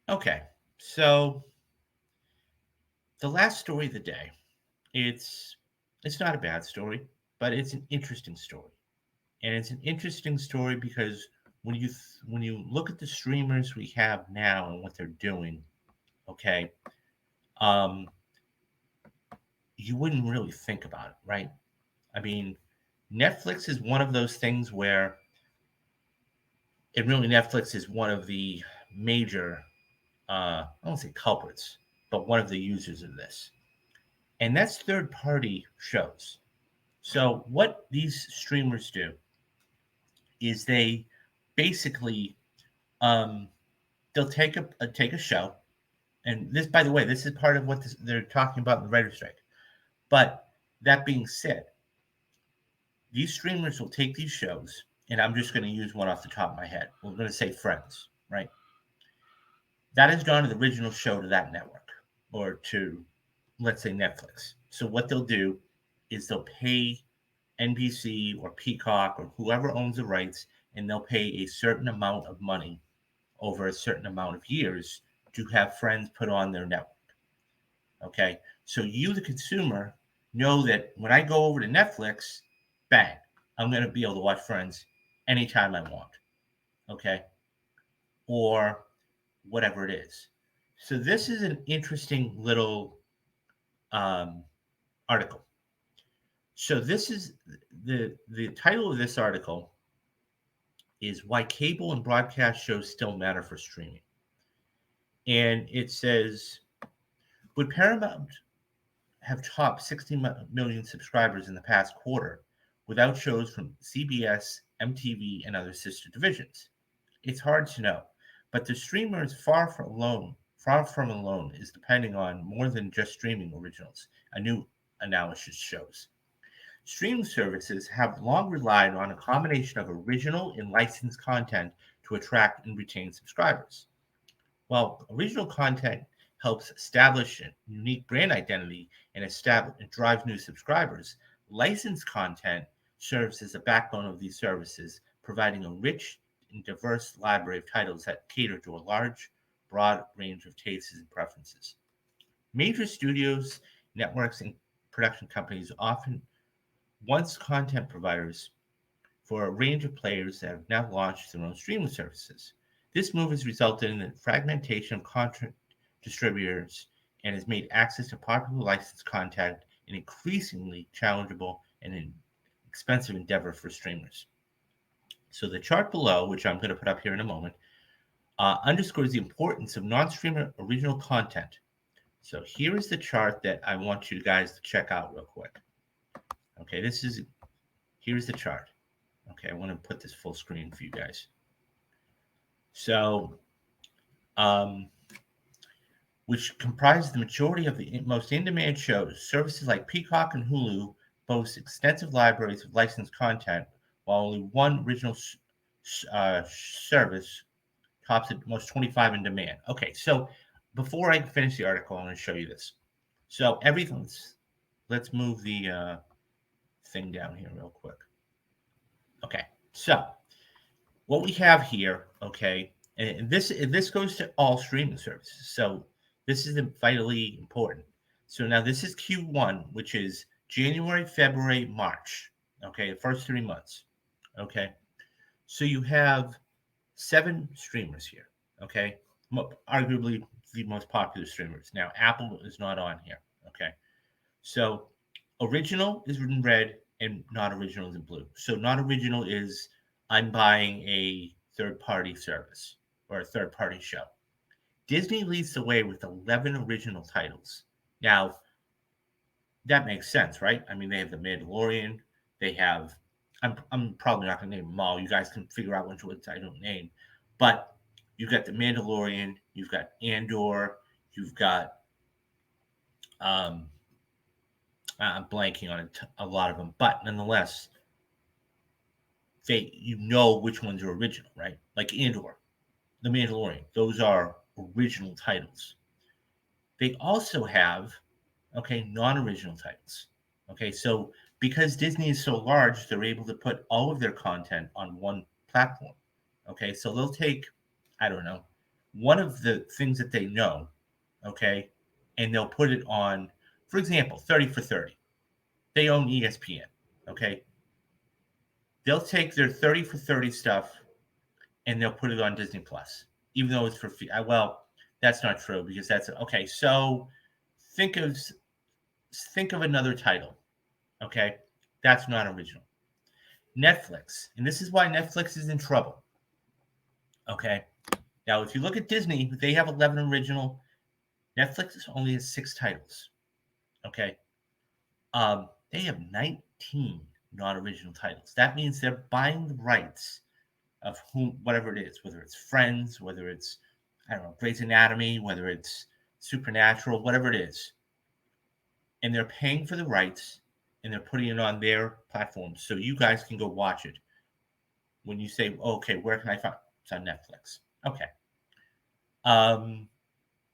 Okay, so the last story of the day, it's it's not a bad story, but it's an interesting story. And it's an interesting story because when you look at the streamers we have now and what they're doing, okay, um, you wouldn't really think about it, right? I mean, Netflix is one of those things where it really Netflix is one of the major, I won't say culprits, but one of the users of this, and that's third party shows. So what these streamers do is they basically um, they'll take a show, and this, by the way, this is part of what they're talking about in the writer strike. But that being said, these streamers will take these shows, and I'm just going to use one off the top of my head. We're going to say Friends, right? That is not the original show to that network or to, let's say, Netflix. So what they'll do is they'll pay NBC or Peacock or whoever owns the rights, and they'll pay a certain amount of money over a certain amount of years to have Friends put on their network. Okay, so you, the consumer, know that when I go over to Netflix, bang, I'm going to be able to watch Friends anytime I want. Okay, or whatever it is. So this is an interesting little um, article. So this is the title of this article is why cable and broadcast shows still matter for streaming, and it says would Paramount have topped 60 million subscribers in the past quarter without shows from CBS, MTV, and other sister divisions? It's hard to know, but the streamer is far from alone is depending on more than just streaming originals, a new analysis shows. Streaming services have long relied on a combination of original and licensed content to attract and retain subscribers. While original content helps establish a unique brand identity and drive new subscribers, licensed content serves as the backbone of these services, providing a rich and diverse library of titles that cater to a large, broad range of tastes and preferences. Major studios, networks, and production companies often once content providers for a range of players that have now launched their own streaming services. This move has resulted in the fragmentation of content distributors and has made access to popular licensed content an increasingly challengeable and an expensive endeavor for streamers. So the chart below, which I'm going to put up here in a moment, underscores the importance of non-streamer original content. So here is the chart that I want you guys to check out real quick. Okay, here's the chart. Okay, I want to put this full screen for you guys. So, um, which comprise the majority of the most in-demand shows. Services like Peacock and Hulu boast extensive libraries of licensed content, while only one original service tops at most 25 in demand. Okay, so before I finish the article, I'm going to show you this. So everything. Let's move the thing down here real quick. Okay, so what we have here, okay, and this goes to all streaming services. So this is vitally important. So now this is Q1, which is January, February, March. Okay, the first 3 months. Okay, so you have 7 streamers here. Okay, arguably the most popular streamers. Now Apple is not on here. Okay, so original is in red and not original is in blue. So not original is I'm buying a third party service or a third party show. Disney leads the way with 11 original titles. Now, that makes sense, right? I mean, they have The Mandalorian, they have, I'm probably not going to name them all. You guys can figure out which ones I don't name. But you've got The Mandalorian, you've got Andor, you've got um, I'm blanking on a lot of them, but nonetheless, you know which ones are original, right? Like Andor, The Mandalorian, those are original titles. They also have non-original titles. Okay, so because Disney is so large, they're able to put all of their content on one platform. Okay, so they'll take, I don't know, one of the things that they know, okay, and they'll put it on, for example, 30 for 30. They own ESPN, okay? They'll take their 30 for 30 stuff and they'll put it on Disney Plus, even though it's for free. Well, that's not true because that's okay. So think of think of another title, okay? That's not original. Netflix, and this is why Netflix is in trouble. Okay. Now, if you look at Disney, they have 11 original. Netflix only has 6 titles. Okay. They have 19 non-original titles. That means they're buying the rights of whom, whatever it is, whether it's Friends, whether it's, I don't know, Grey's Anatomy, whether it's Supernatural, whatever it is, and they're paying for the rights and they're putting it on their platforms so you guys can go watch it. When you say, okay, where can I find it? It's on Netflix. Okay.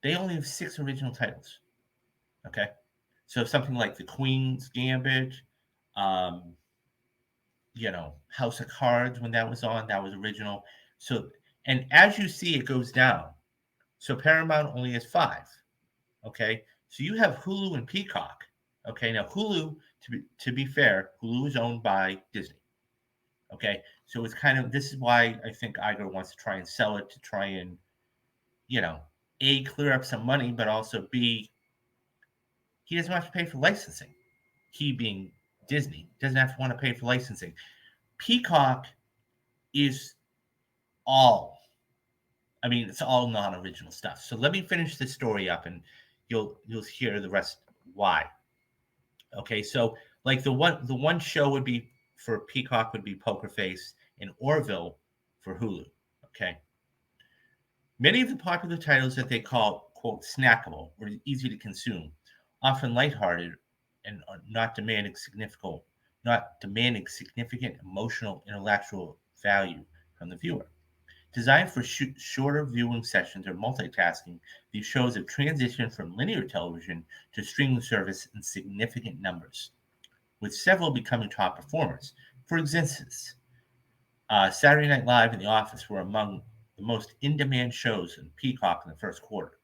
They only have 6 original titles. Okay. So something like The Queen's Gambit, um, House of Cards, when that was on, that was original. So, and as you see, it goes down. So Paramount only has 5. Okay. So you have Hulu and Peacock. Okay. Now Hulu, to be fair, Hulu is owned by Disney. Okay. So it's kind of, this is why I think Iger wants to try and sell it to try and, A, clear up some money, but also B, he doesn't have to pay for licensing. He being Disney doesn't have to want to pay for licensing. Peacock is all, it's all non-original stuff. So let me finish this story up and you'll hear the rest why. Okay, so like the one show would be for Peacock would be Poker Face and Orville for Hulu. Okay. Many of the popular titles that they call, quote, snackable or easy to consume, often lighthearted and not demanding significant emotional, intellectual value from the viewer. Designed for shorter viewing sessions or multitasking, these shows have transitioned from linear television to streaming service in significant numbers, with several becoming top performers. For instance, Saturday Night Live and The Office were among the most in-demand shows in Peacock in the first quarter,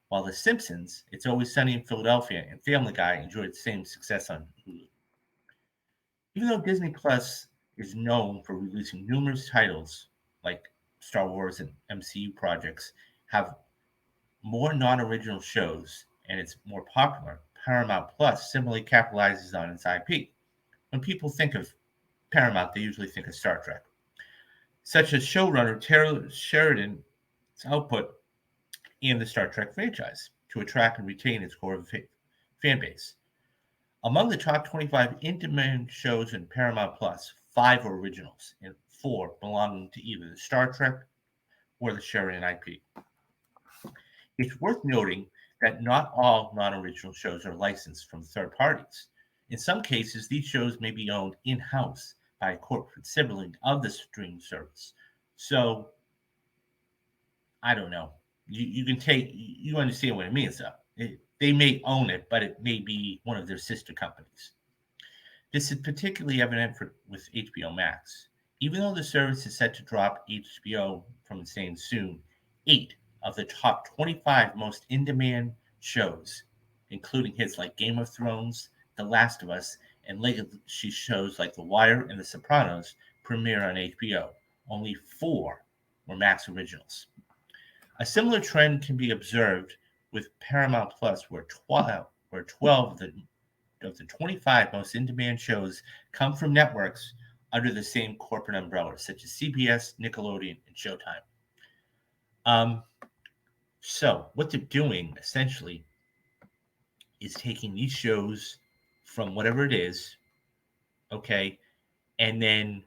while The Simpsons, It's Always Sunny in Philadelphia, and Family Guy enjoyed the same success on Hulu. Even though Disney Plus is known for releasing numerous titles like Star Wars and MCU projects have more non-original shows and it's more popular, Paramount Plus similarly capitalizes on its IP. When people think of Paramount, they usually think of Star Trek. Such as showrunner Taylor Sheridan's output in the Star Trek franchise to attract and retain its core fan base. Among the top 25 in-demand shows in Paramount Plus, 5 are originals and 4 belonging to either the Star Trek or the Sheridan IP. It's worth noting that not all non-original shows are licensed from third parties. In some cases, these shows may be owned in-house by a corporate sibling of the streaming service. So, I don't know. You understand what it means, though. They may own it, but it may be one of their sister companies. This is particularly evident with HBO Max. Even though the service is set to drop HBO from its name soon, 8 of the top 25 most in-demand shows, including hits like Game of Thrones, The Last of Us, and legacy shows like The Wire and The Sopranos, premiere on HBO. Only 4 were Max originals. A similar trend can be observed with Paramount Plus, where 12 of the 25 most in-demand shows come from networks under the same corporate umbrella, such as CBS, Nickelodeon, and Showtime. So what they're doing essentially is taking these shows from whatever it is, okay, and then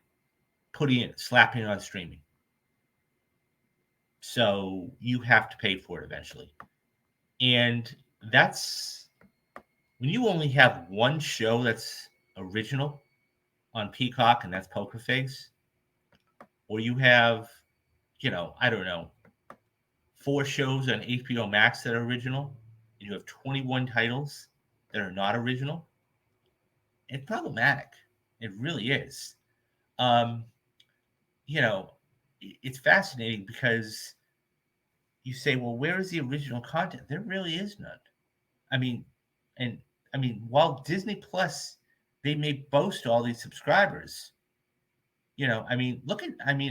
slapping it on streaming. So you have to pay for it eventually. And that's when you only have one show that's original on Peacock, and that's Poker Face, or you have, I don't know, 4 shows on HBO Max that are original, and you have 21 titles that are not original, it's problematic. It really is. Um, it's fascinating because you say, well, where is the original content? There really is none. I mean, and I mean, while Disney Plus, they may boast all these subscribers, I mean,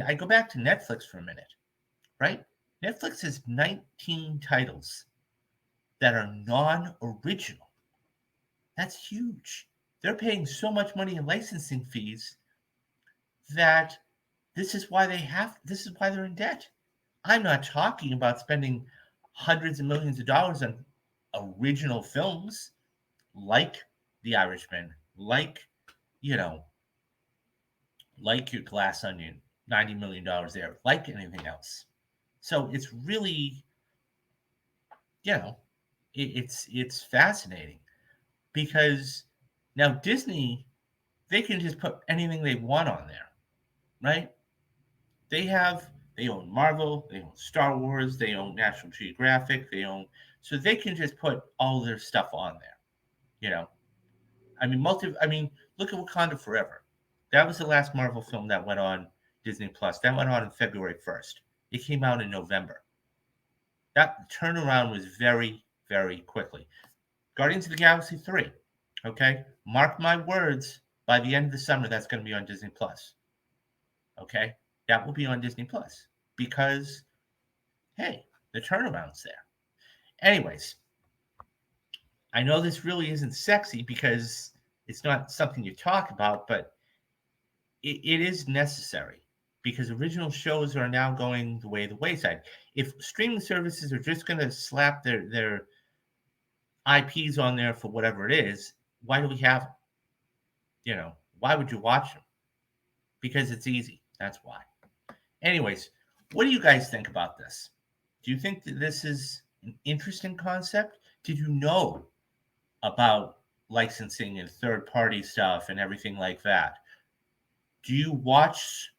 I go back to Netflix for a minute, right? Netflix has 19 titles that are non-original. That's huge. They're paying so much money in licensing fees that this is why they're in debt. I'm not talking about spending hundreds of millions of dollars on original films like The Irishman, you know, like your Glass Onion, $90 million there, like anything else. So it's really, you know, it's fascinating because now Disney, they can just put anything they want on there, right? They own Marvel, they own Star Wars, they own National Geographic, so they can just put all their stuff on there. You know, I mean, look at Wakanda Forever. That was the last Marvel film that went on Disney Plus. That went on February 1st. It came out in November. That turnaround was very, very quickly. Guardians of the Galaxy 3. Okay, mark my words. By the end of the summer, that's going to be on Disney Plus. Okay, that will be on Disney Plus because hey, the turnaround's there. Anyways, I know this really isn't sexy because it's not something you talk about, but it is necessary because original shows are now going the way of the wayside. If streaming services are just going to slap their IPs on there for whatever it is, why do we have them? Why would you watch them? Because it's easy. That's why. Anyways, what do you guys think about this? Do you think that this is an interesting concept? Did you know about licensing and third party stuff and everything like that? Do you watch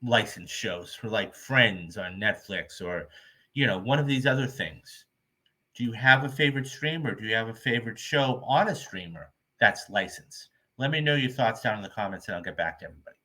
licensed shows for like Friends on Netflix or, one of these other things? Do you have a favorite streamer? Do you have a favorite show on a streamer that's licensed? Let me know your thoughts down in the comments and I'll get back to everybody.